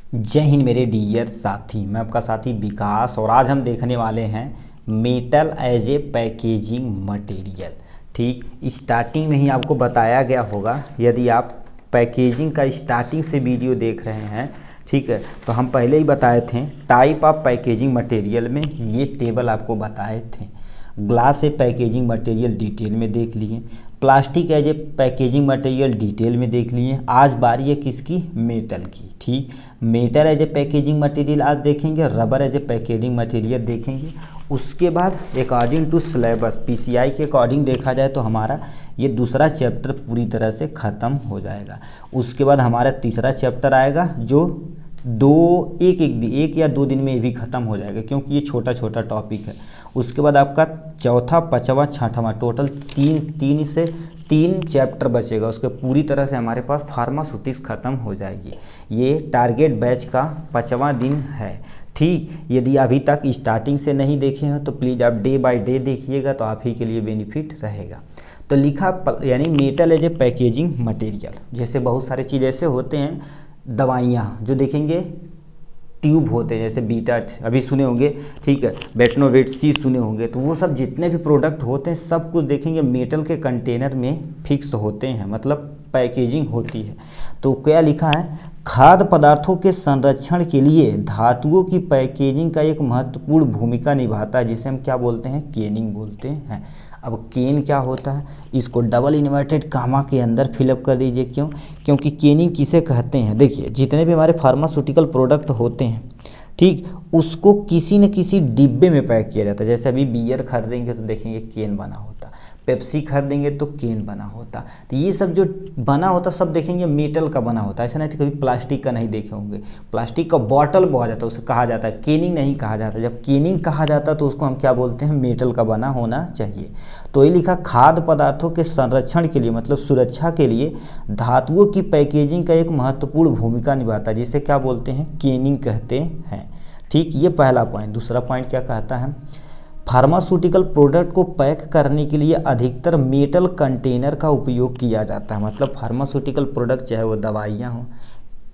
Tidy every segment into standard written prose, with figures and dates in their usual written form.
जय हिंद मेरे डियर साथी, मैं आपका साथी विकास और आज हम देखने वाले हैं metal as a packaging material. ठीक, स्टार्टिंग में ही आपको बताया गया होगा, यदि आप पैकेजिंग का स्टार्टिंग से वीडियो देख रहे हैं, ठीक है, तो हम पहले ही बताए थे टाइप ऑफ पैकेजिंग मटेरियल में ये टेबल आपको बताए थे। Glass a packaging material detail में देख लिए, plastic as a packaging material detail में देख लिए। आज बारी है किसकी? मेटल की। ठीक, metal as a packaging material आज देखेंगे, rubber as a packaging material देखेंगे। उसके बाद अकॉर्डिंग टू सिलेबस पीसीआई के अकॉर्डिंग देखा जाए तो हमारा ये दूसरा चैप्टर पूरी तरह से ख़त्म हो जाएगा। उसके बाद हमारा तीसरा चैप्टर आएगा जो एक या दो दिन में ये भी ख़त्म हो जाएगा, क्योंकि ये छोटा छोटा टॉपिक है। उसके बाद आपका चौथा, पाँचवा, छठवां टोटल तीन चैप्टर बचेगा। उसके पूरी तरह से हमारे पास फार्मास्यूटिक्स ख़त्म हो जाएगी। ये टारगेट बैच का 5वां दिन है। ठीक, यदि अभी तक स्टार्टिंग से नहीं देखे हैं तो प्लीज़ आप डे बाय डे देखिएगा, तो आप ही के लिए बेनिफिट रहेगा। तो लिखा यानी metal as a packaging material, जैसे बहुत सारे चीज़ ऐसे होते हैं, दवाइयाँ जो देखेंगे ट्यूब होते हैं, जैसे बीटा अभी सुने होंगे, ठीक है, बेटनोवेट सी सुने होंगे, तो वो सब जितने भी प्रोडक्ट होते हैं सब कुछ देखेंगे मेटल के कंटेनर में फिक्स होते हैं, मतलब पैकेजिंग होती है। तो क्या लिखा है? खाद्य पदार्थों के संरक्षण के लिए धातुओं की पैकेजिंग का एक महत्वपूर्ण भूमिका निभाता है, जिसे हम क्या बोलते हैं? केनिंग बोलते हैं। अब केन क्या होता है? इसको डबल इन्वर्टेड कामा के अंदर फिलअप कर दीजिए। क्यों? क्योंकि केनिंग किसे कहते हैं? देखिए, जितने भी हमारे फार्मास्यूटिकल प्रोडक्ट होते हैं, ठीक, उसको किसी न किसी डिब्बे में पैक किया जाता है। जैसे अभी बियर खरीदेंगे तो देखेंगे केन बना होता, पेप्सी खरीदेंगे तो केन बना होता। तो ये सब जो बना होता सब देखेंगे मेटल का बना होता है। ऐसा नहीं कि कभी प्लास्टिक का नहीं देखे होंगे। प्लास्टिक का बॉटल बहुत जाता है, उसे कहा जाता है केनिंग, नहीं कहा जाता। जब केनिंग कहा जाता है तो उसको हम क्या बोलते हैं? मेटल का बना होना चाहिए। तो ये लिखा खाद्य पदार्थों के संरक्षण के लिए, मतलब सुरक्षा के लिए धातुओं की पैकेजिंग का एक महत्वपूर्ण भूमिका निभाता है, जिसे क्या बोलते हैं? केनिंग कहते हैं। ठीक, ये पहला पॉइंट। दूसरा पॉइंट क्या कहता है? फार्मास्यूटिकल प्रोडक्ट को पैक करने के लिए अधिकतर मेटल कंटेनर का उपयोग किया जाता है। मतलब फार्मास्यूटिकल प्रोडक्ट, चाहे वो दवाइयाँ हो,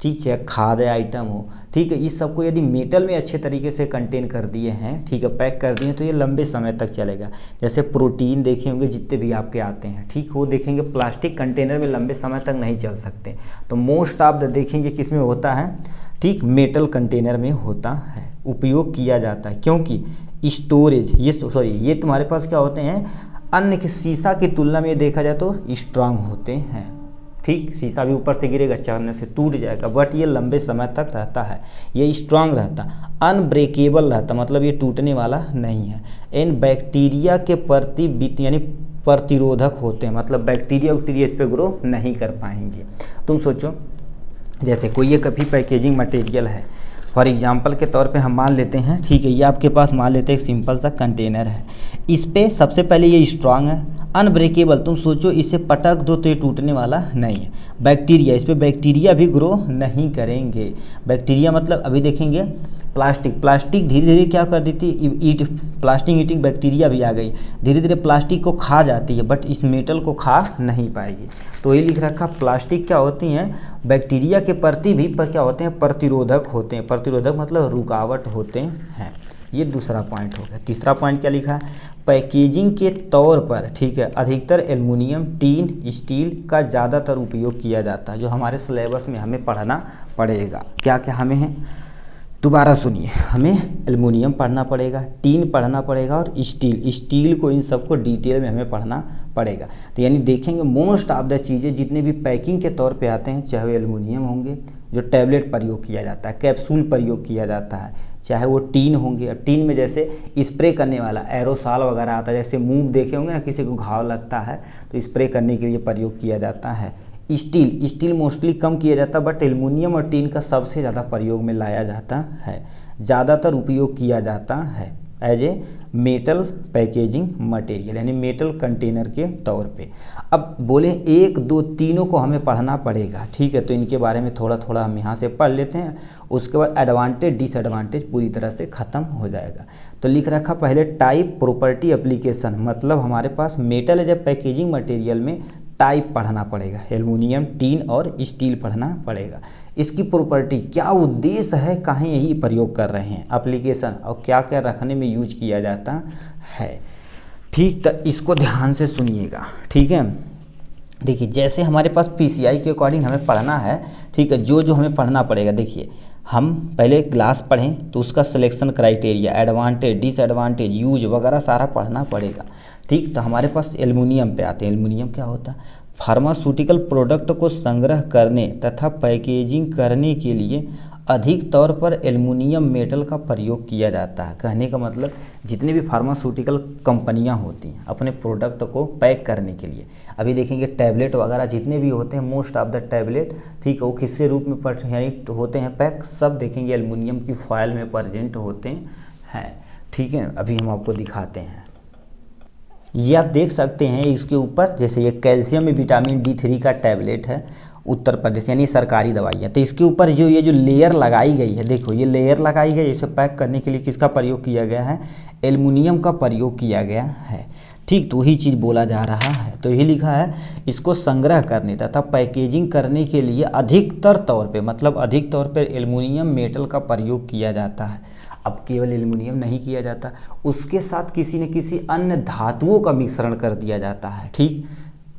ठीक, चाहे खाद्य आइटम हो, ठीक है, इस सबको यदि मेटल में अच्छे तरीके से कंटेन कर दिए हैं, ठीक है, पैक कर दिए हैं, तो ये लंबे समय तक चलेगा। जैसे प्रोटीन देखे होंगे जितने भी आपके आते हैं, ठीक, वो देखेंगे प्लास्टिक कंटेनर में लंबे समय तक नहीं चल सकते। तो मोस्ट ऑफ द देखेंगे किस में होता है? ठीक, मेटल कंटेनर में होता है, उपयोग किया जाता है। क्योंकि स्टोरेज, ये तुम्हारे पास क्या होते हैं? अन्य के शीशा की तुलना में देखा जाए तो स्ट्रांग होते हैं। ठीक, शीशा भी ऊपर से गिरेगा, चढ़ने से टूट जाएगा, बट ये लंबे समय तक रहता है, ये स्ट्रांग रहता, अनब्रेकेबल रहता, मतलब ये टूटने वाला नहीं है। इन बैक्टीरिया के प्रति यानी प्रतिरोधक होते हैं, मतलब बैक्टीरिया इस पर ग्रो नहीं कर पाएंगे। तुम सोचो, जैसे कोई एक कभी पैकेजिंग मटेरियल है, फॉर एग्जाम्पल के तौर पे हम मान लेते हैं, ठीक है, ये आपके पास मान लेते हैं एक सिंपल सा कंटेनर है। इस पे सबसे पहले ये स्ट्रांग है, अनब्रेकेबल, तुम सोचो इसे पटक दो तो ये टूटने वाला नहीं है। बैक्टीरिया, इस पे बैक्टीरिया भी ग्रो नहीं करेंगे। बैक्टीरिया मतलब अभी देखेंगे प्लास्टिक धीरे धीरे क्या कर देती है? प्लास्टिक ईटिंग बैक्टीरिया भी आ गई, धीरे धीरे प्लास्टिक को खा जाती है, बट इस मेटल को खा नहीं पाएगी। तो ये लिख रखा, प्लास्टिक क्या होती हैं? बैक्टीरिया के प्रति भी पर क्या होते हैं? प्रतिरोधक होते हैं। प्रतिरोधक मतलब रुकावट होते हैं। ये दूसरा पॉइंट हो गया। तीसरा पॉइंट क्या लिखा है? पैकेजिंग के तौर पर, ठीक है, अधिकतर एल्युमिनियम, टीन, स्टील का ज़्यादातर उपयोग किया जाता है, जो हमारे सिलेबस में हमें पढ़ना पड़ेगा। क्या क्या हमें है? दोबारा सुनिए, हमें एल्युमिनियम पढ़ना पड़ेगा, टीन पढ़ना पड़ेगा और स्टील को, इन सबको डिटेल में हमें पढ़ना पड़ेगा। तो यानी देखेंगे मोस्ट ऑफ द चीज़ें जितने भी पैकिंग के तौर पे आते हैं, चाहे वो एल्युमिनियम होंगे, जो टैबलेट प्रयोग किया जाता है, कैप्सूल प्रयोग किया जाता है, चाहे वो टीन होंगे। अब टीन में जैसे स्प्रे करने वाला एरोसॉल वगैरह आता है, जैसे मूव देखे होंगे ना, किसी को घाव लगता है तो स्प्रे करने के लिए प्रयोग किया जाता है। स्टील मोस्टली कम किया जाता है, बट एल्युमिनियम और टीन का सबसे ज़्यादा प्रयोग में लाया जाता है, ज़्यादातर उपयोग किया जाता है as a metal packaging material, यानी मेटल कंटेनर के तौर पे। अब बोले 1, 2, तीनों को हमें पढ़ना पड़ेगा, ठीक है, तो इनके बारे में थोड़ा थोड़ा हम यहाँ से पढ़ लेते हैं। उसके बाद एडवांटेज डिसएडवांटेज पूरी तरह से ख़त्म हो जाएगा। तो लिख रखा पहले टाइप, प्रॉपर्टी, एप्लीकेशन, मतलब हमारे पास metal as a packaging material में टाइप पढ़ना पड़ेगा, एल्युमिनियम, टीन और स्टील पढ़ना पड़ेगा। इसकी प्रॉपर्टी, क्या उद्देश्य है, कहाँ यही प्रयोग कर रहे हैं, एप्लीकेशन और क्या क्या रखने में यूज किया जाता है। ठीक, तो इसको ध्यान से सुनिएगा। ठीक है, देखिए जैसे हमारे पास पीसीआई के अकॉर्डिंग हमें पढ़ना है। ठीक है, जो जो हमें पढ़ना पड़ेगा, देखिए हम पहले क्लास पढ़ें तो उसका selection criteria, advantage, disadvantage, use वगैरह सारा पढ़ना पड़ेगा। ठीक, तो हमारे पास एल्युमिनियम पे आते हैं। एल्युमिनियम क्या होता है? फार्मास्यूटिकल प्रोडक्ट को संग्रह करने तथा पैकेजिंग करने के लिए अधिक तौर पर एल्युमिनियम मेटल का प्रयोग किया जाता है। कहने का मतलब जितनी भी फार्मास्यूटिकल कंपनियां होती हैं अपने प्रोडक्ट को पैक करने के लिए, अभी देखेंगे टैबलेट वगैरह जितने भी होते हैं, मोस्ट ऑफ द टैबलेट, ठीक है, वो किससे रूप में यानी होते हैं पैक, सब देखेंगे एल्युमिनियम की फॉयल में प्रेजेंट होते हैं। ठीक है, अभी हम आपको दिखाते हैं। ये आप देख सकते हैं इसके ऊपर, जैसे ये कैल्शियम में विटामिन D3 का टैबलेट है, उत्तर प्रदेश, यानी सरकारी दवाई है। तो इसके ऊपर जो ये जो लेयर लगाई गई है, देखो ये लेयर लगाई गई है, इसे पैक करने के लिए किसका प्रयोग किया गया है? एल्युमिनियम का प्रयोग किया गया है। ठीक, तो वही चीज़ बोला जा रहा है। तो यही लिखा है, इसको संग्रह करने तथा पैकेजिंग करने के लिए अधिकतर तौर पे, मतलब अधिक तौर पर एल्युमिनियम मेटल का प्रयोग किया जाता है। अब केवल एल्युमिनियम नहीं किया जाता, उसके साथ किसी न किसी अन्य धातुओं का मिश्रण कर दिया जाता है। ठीक,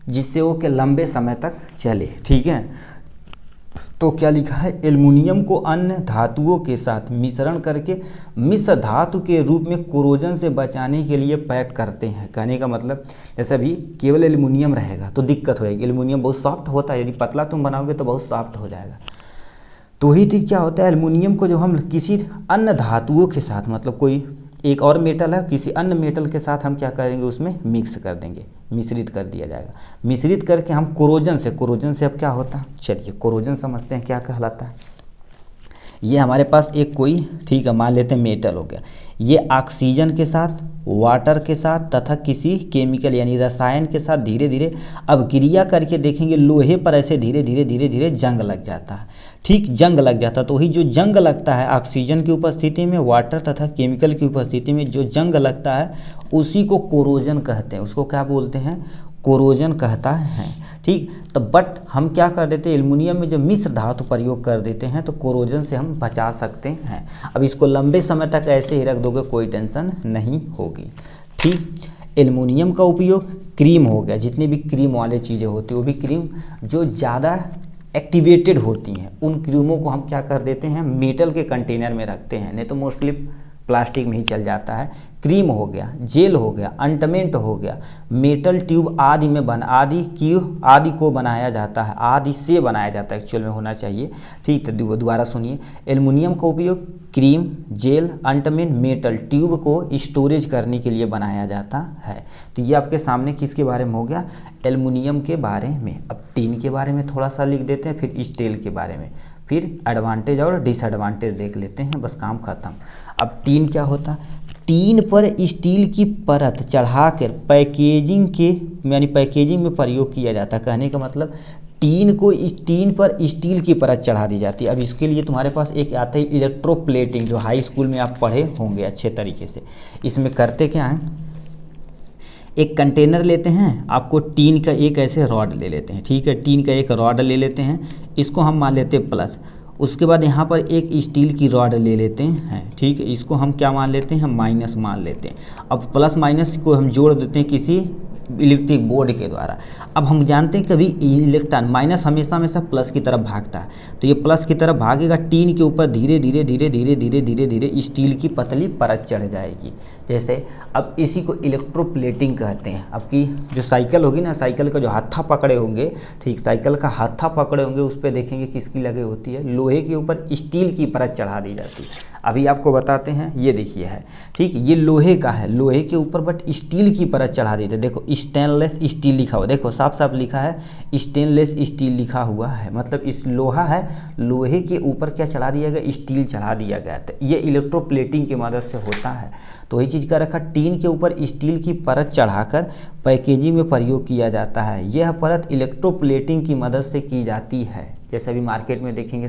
जिससे वो के लंबे समय तक चले। ठीक है, तो क्या लिखा है? एल्युमिनियम को अन्य धातुओं के साथ मिश्रण करके मिश्र धातु के रूप में कोरोजन से बचाने के लिए पैक करते हैं। कहने का मतलब जैसे अभी केवल एल्युमिनियम रहेगा तो दिक्कत होएगी। एल्युमिनियम बहुत सॉफ्ट होता है, यदि पतला तुम बनाओगे तो बहुत सॉफ्ट हो जाएगा। तो ही थी क्या होता है, एल्युमिनियम को जो हम किसी अन्य धातुओं के साथ, मतलब कोई एक और मेटल है, किसी अन्य मेटल के साथ हम क्या करेंगे, उसमें मिक्स कर देंगे, मिश्रित कर दिया जाएगा। मिश्रित करके हम कोरोजन से अब क्या होता है, चलिए कोरोजन समझते हैं क्या कहलाता है। ये हमारे पास एक कोई, ठीक है, मान लेते हैं मेटल हो गया, ये ऑक्सीजन के साथ, वाटर के साथ तथा किसी केमिकल यानी रसायन के साथ धीरे धीरे अब क्रिया करके देखेंगे लोहे पर ऐसे धीरे धीरे जंग लग जाता है। ठीक, जंग लग जाता है। तो वही जो जंग लगता है ऑक्सीजन की उपस्थिति में, वाटर तथा केमिकल की उपस्थिति में जो जंग लगता है उसी को कोरोजन कहते हैं। उसको क्या बोलते हैं? कोरोजन कहता है। ठीक, तो बट हम क्या कर देते हैं, एल्युमिनियम में जब मिश्र धातु प्रयोग कर देते हैं तो कोरोजन से हम बचा सकते हैं। अब इसको लंबे समय तक ऐसे ही रख दोगे, कोई टेंशन नहीं होगी। ठीक, एल्युमिनियम का उपयोग क्रीम हो गया, जितनी भी क्रीम वाले चीज़ें होती हैं, वो भी क्रीम जो ज़्यादा एक्टिवेटेड होती हैं, उन क्रीमों को हम क्या कर देते हैं, मेटल के कंटेनर में रखते हैं, नहीं तो मोस्टली प्लास्टिक में ही चल जाता है। क्रीम हो गया, जेल हो गया, अंटमेंट हो गया, मेटल ट्यूब आदि में आदि को बनाया जाता है, आदि से बनाया जाता है एक्चुअल में होना चाहिए। ठीक, तो दोबारा सुनिए, एल्युमिनियम का उपयोग क्रीम, जेल, अंटमेंट, मेटल ट्यूब को स्टोरेज करने के लिए बनाया जाता है। तो ये आपके सामने किसके बारे में हो गया, एल्युमिनियम के बारे में। अब टीन के बारे में थोड़ा सा लिख देते हैं, फिर स्टील के बारे में, फिर एडवांटेज और डिसएडवांटेज देख लेते हैं, बस काम खत्म। अब टीन क्या होता है? टीन पर स्टील की परत चढ़ाकर पैकेजिंग में प्रयोग किया जाता है। कहने का मतलब टीन पर स्टील की परत चढ़ा दी जाती है। अब इसके लिए तुम्हारे पास एक आता है इलेक्ट्रोप्लेटिंग, जो हाई स्कूल में आप पढ़े होंगे अच्छे तरीके से। इसमें करते क्या हैं, एक कंटेनर लेते हैं, आपको टीन का एक ऐसे रॉड ले लेते हैं। ठीक है, टीन का एक रॉड ले लेते हैं, इसको हम मान लेते हैं प्लस। उसके बाद यहाँ पर एक स्टील की रॉड ले लेते हैं। ठीक है, इसको हम क्या मान लेते हैं, माइनस मान लेते हैं। अब प्लस माइनस को हम जोड़ देते हैं किसी इलेक्ट्रिक बोर्ड के द्वारा। अब हम जानते हैं कभी इलेक्ट्रॉन माइनस हमेशा प्लस की तरफ भागता है, तो ये प्लस की तरफ भागेगा, टीन के ऊपर धीरे धीरे स्टील की पतली परत चढ़ जाएगी। जैसे अब इसी को इलेक्ट्रोप्लेटिंग कहते हैं। अब की जो साइकिल होगी ना, साइकिल का जो हत्था पकड़े होंगे, ठीक, साइकिल का हत्था पकड़े होंगे, उस पर देखेंगे किसकी लगी होती है, लोहे के ऊपर स्टील की परत चढ़ा दी जाती है। अभी आपको बताते हैं, ये देखिए है, ठीक, ये लोहे का है, लोहे के ऊपर बट स्टील की परत चढ़ा दी जाती है। देखो स्टेनलेस स्टील लिखा हुआ, देखो साफ साफ लिखा है स्टेनलेस स्टील लिखा हुआ है, मतलब इस लोहा है, लोहे के ऊपर क्या चढ़ा दिया गया, स्टील चढ़ा दिया गया। तो ये इलेक्ट्रोप्लेटिंग की मदद से होता है। तो वही चीज़ का रखा, टीन के ऊपर स्टील की परत चढ़ाकर पैकेजिंग में प्रयोग किया जाता है। यह परत इलेक्ट्रोप्लेटिंग की मदद से की जाती है। जैसे अभी मार्केट में देखेंगे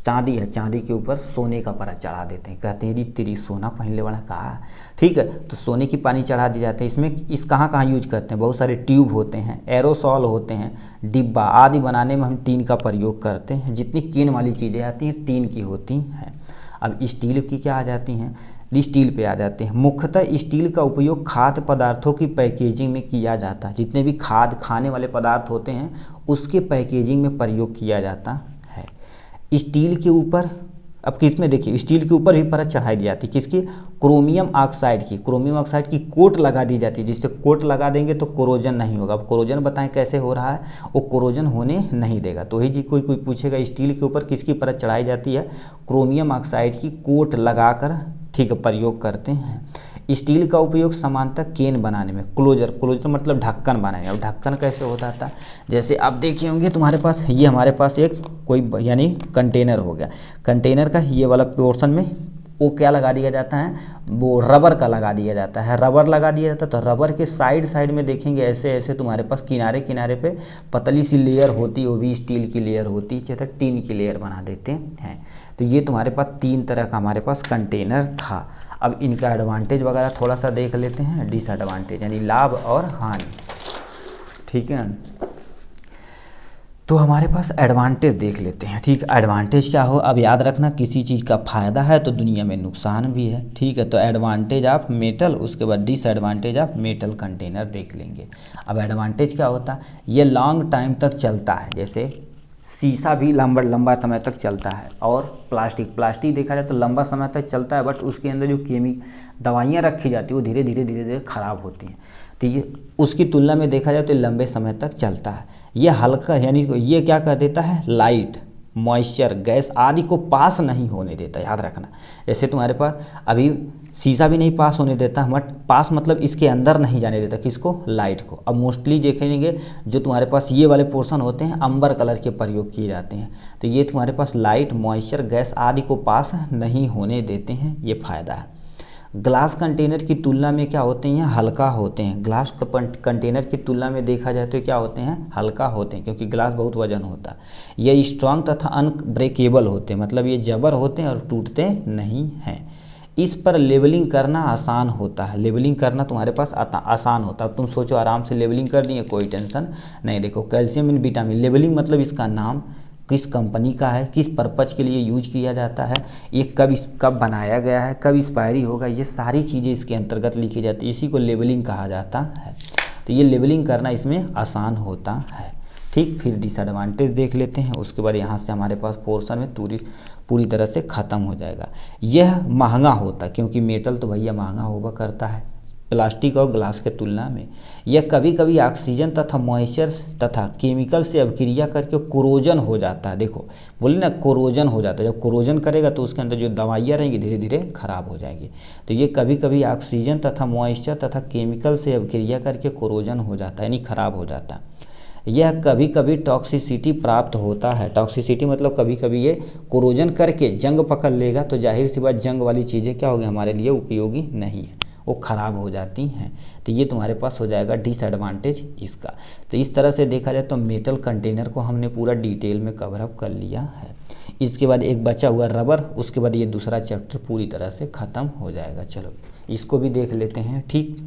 चांदी है, चांदी के ऊपर सोने का परत चढ़ा देते हैं, कहते हैं री तेरी सोना पहनले वाला कहा। ठीक है, तो सोने की पानी चढ़ा दी जाती है। इसमें इस कहाँ कहाँ यूज करते हैं, बहुत सारे ट्यूब होते हैं, एरोसॉल होते हैं, डिब्बा आदि बनाने में हम टीन का प्रयोग करते हैं। जितनी केन वाली चीज़ें आती हैं टीन की होती हैं। अब स्टील की क्या आ जाती हैं, स्टील पे आ जाते हैं। मुख्यतः स्टील का उपयोग खाद्य पदार्थों की पैकेजिंग में किया जाता है। जितने भी खाने वाले पदार्थ होते हैं उसके पैकेजिंग में प्रयोग किया जाता है। स्टील के ऊपर अब किस में देखिए, स्टील के ऊपर भी परत चढ़ाई दी जाती है, किसकी, क्रोमियम ऑक्साइड की। क्रोमियम ऑक्साइड की कोट लगा दी जाती है, जिससे कोट लगा देंगे तो कोरोजन नहीं होगा। अब कोरोजन बताएं कैसे हो रहा है, वो कोरोजन होने नहीं देगा। तो वही जी कोई पूछेगा स्टील के ऊपर किसकी परत चढ़ाई जाती है, क्रोमियम ऑक्साइड की कोट लगाकर, ठीक है, प्रयोग करते हैं। स्टील का उपयोग सामान्यतः केन बनाने में, क्लोजर मतलब ढक्कन बनाने में। अब ढक्कन कैसे होता था, जैसे आप देखे होंगे तुम्हारे पास, ये हमारे पास एक कोई यानी कंटेनर हो गया, कंटेनर का ये वाला पोर्शन में वो क्या लगा दिया जाता है, वो रबर का लगा दिया जाता है, रबर लगा दिया जाता है। तो रबर के साइड में देखेंगे ऐसे ऐसे तुम्हारे पास किनारे पे पतली सी लेयर होती है, वो भी स्टील की लेयर होती है, चाहे टीन की लेयर बना देते हैं। तो ये तुम्हारे पास 3 तरह का हमारे पास कंटेनर था। अब इनका एडवांटेज वगैरह थोड़ा सा देख लेते हैं, डिसएडवांटेज यानी लाभ और हानि। ठीक है, तो हमारे पास एडवांटेज देख लेते हैं। ठीक, एडवांटेज क्या हो, अब याद रखना किसी चीज़ का फ़ायदा है तो दुनिया में नुकसान भी है। ठीक है, तो एडवांटेज ऑफ मेटल, उसके बाद डिसएडवांटेज ऑफ मेटल कंटेनर देख लेंगे। अब एडवांटेज क्या होता है, ये लॉन्ग टाइम तक चलता है, जैसे शीशा भी लंबा समय तक चलता है। और प्लास्टिक देखा जाए तो लंबा समय तक चलता है, बट उसके अंदर जो दवाइयाँ रखी जाती है वो धीरे धीरे ख़राब होती हैं। तो ये उसकी तुलना में देखा जाए तो लंबे समय तक चलता है। ये हल्का यानी ये क्या कर देता है, लाइट, मॉइस्चर, गैस आदि को पास नहीं होने देता, याद रखना। जैसे तुम्हारे पास अभी शीशा भी नहीं पास होने देता, बट पास मतलब इसके अंदर नहीं जाने देता, किसको, लाइट को। अब मोस्टली देखेंगे जो तुम्हारे पास ये वाले पोर्शन होते हैं अंबर कलर के प्रयोग किए जाते हैं। तो ये तुम्हारे पास लाइट, मॉइस्चर, गैस आदि को पास नहीं होने देते हैं, ये फ़ायदा है। ग्लास कंटेनर की तुलना में क्या होते हैं, हल्का होते हैं। ग्लास कंटेनर की तुलना में देखा जाए तो क्या होते हैं, हल्का होते हैं, क्योंकि ग्लास बहुत वजन होता है। ये स्ट्रांग तथा अनब्रेकेबल होते हैं, मतलब ये जबर होते हैं और टूटते नहीं हैं। इस पर लेबलिंग करना आसान होता है, लेबलिंग करना तुम्हारे पास आसान होता है। तुम सोचो आराम से लेबलिंग कर दिए, कोई टेंशन नहीं। देखो कैल्शियम इन विटामिन, लेबलिंग मतलब इसका नाम, किस कंपनी का है, किस पर्पज़ के लिए यूज किया जाता है, ये कब बनाया गया है, कब एक्सपायरी होगा, ये सारी चीज़ें इसके अंतर्गत लिखी जाती है। इसी को लेबलिंग कहा जाता है। तो ये लेबलिंग करना इसमें आसान होता है। ठीक, फिर डिसएडवांटेज देख लेते हैं, उसके बाद यहाँ से हमारे पास पोर्शन में पूरी तरह से ख़त्म हो जाएगा। यह महंगा होता, क्योंकि मेटल तो भैया महंगा होगा करता है प्लास्टिक और ग्लास के तुलना में। यह कभी कभी ऑक्सीजन तथा मॉइस्चर तथा केमिकल से अभिक्रिया करके कोरोजन हो जाता है। देखो बोले ना, कोरोजन हो जाता है। जब कोरोजन करेगा तो उसके अंदर जो दवाइयाँ रहेंगी धीरे धीरे खराब हो जाएगी। तो ये कभी कभी ऑक्सीजन तथा मॉइस्चर तथा केमिकल से अभिक्रिया करके कोरोजन हो जाता है, यानी खराब हो जाता है। यह कभी कभी टॉक्सिसिटी प्राप्त होता है। टॉक्सिसिटी मतलब कभी कभी ये कोरोजन करके जंग पकड़ लेगा, तो जाहिर सी बात जंग वाली चीज़ें क्या होगी, हमारे लिए उपयोगी नहीं है, वो ख़राब हो जाती हैं। तो ये तुम्हारे पास हो जाएगा डिसएडवांटेज इसका। तो इस तरह से देखा जाए तो मेटल कंटेनर को हमने पूरा डिटेल में कवर अप कर लिया है। इसके बाद एक बचा हुआ रबर, उसके बाद ये दूसरा चैप्टर पूरी तरह से ख़त्म हो जाएगा। चलो इसको भी देख लेते हैं। ठीक।